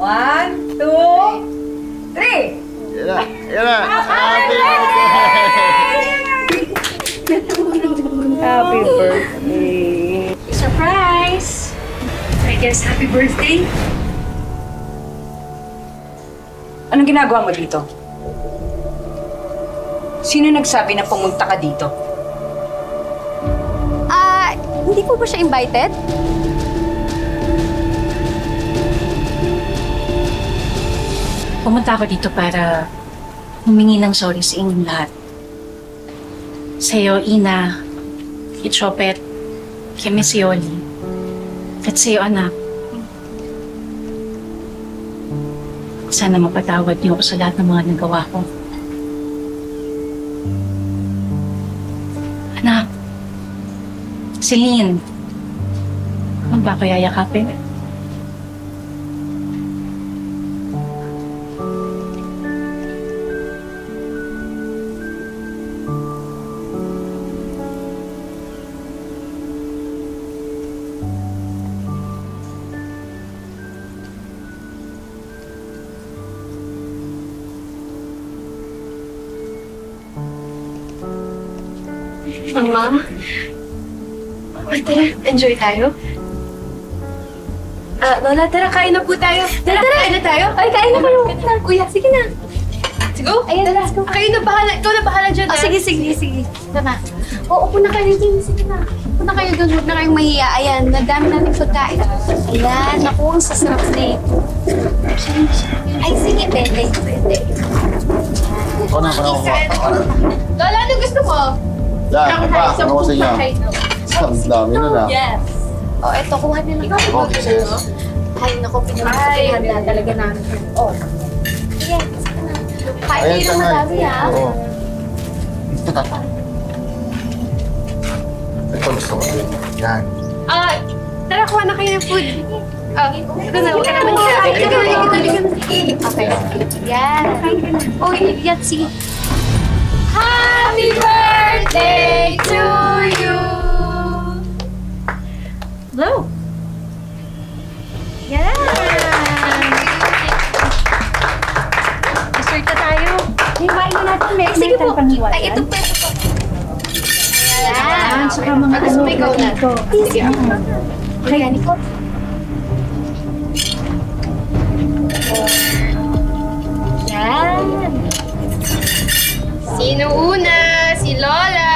1, 2, 3! Yan na! Yan na! Happy birthday! Surprise! I guess happy birthday. Anong ginagawa mo dito? Sino nagsabi na pumunta ka dito? Hindi po ba siya invited? Pumunta ako dito para humingi ng sorry sa inyong lahat. Sa'yo, Ina, kay Chopet, kay Miss Yoli, at sa'yo, anak. Sana mapatawad niyo ako sa lahat ng mga nagawa ko. Anak, Celine, ano ba ako yayakapin? Mama? Tara, enjoy tayo. Lola, tara, kain na po tayo. Tara, kain na tayo. Ay, kain na kayo. Kuya, sige na. Sigo? Ayan, tara. Kayo na bahala. Ikaw na bahala dyan, sige. Tara. Oo, upo na kayo dyan. Sige na. Upo na kayo doon. Huwag na kayong mahiya. Ayan, nadami natin pagkain. Ayan, naku, ang sasarap na ito. Ay, sige, pwede. Ako na. Lola, ano gusto mo? Yan, pa. Ano ko sa inyo? Ang dami na na. Yes. Oh, eto, kuha na lang. Okay, sis. Ay, naku, pinagsasabihan talaga namin. Oh. Yes. Kain Ayan, kayo ng tangay. madami, ha? Oo. Ito gusto ko din. Yan. Tara, kuha na kayo ng food. Ito na, huwag ka naman niya. Okay. Yan. Oh, yan, sige. Happy birthday to you! Hello! Yan! Dessert na tayo. Himayin na natin. Ay, sige po. Ay, ito po. Yan. Saka mga ano dito. Sige. Kaya, Nico. Yan. Sino una? Si Lola!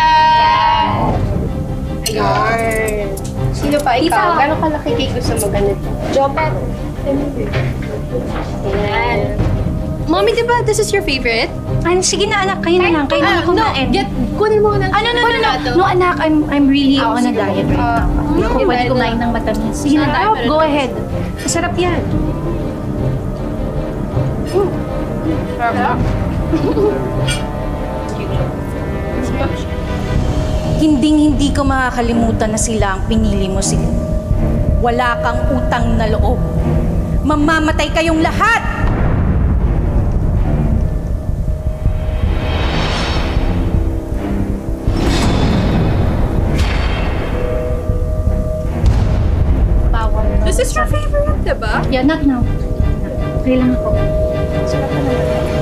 Ayun. Sino pa ikaw? Gano'ng kalaki cake gusto mo ganito? Jopet. Ayan. Mommy, di ba this is your favorite? Sige na anak, kayo na lang. Kayo na lang kumain. Kunin mo na. No, anak, I'm really on a diet right now. Hindi ko pwede kumain ng matamis. Sige na, go ahead. Masarap yan. Hinding-hindi ko makakalimutan na sila ang pinili mo, sila. Wala kang utang na loob. Mamamatay kayong lahat! This is your favorite, diba? Yeah, not now. Okay lang ako. Sarap na naman.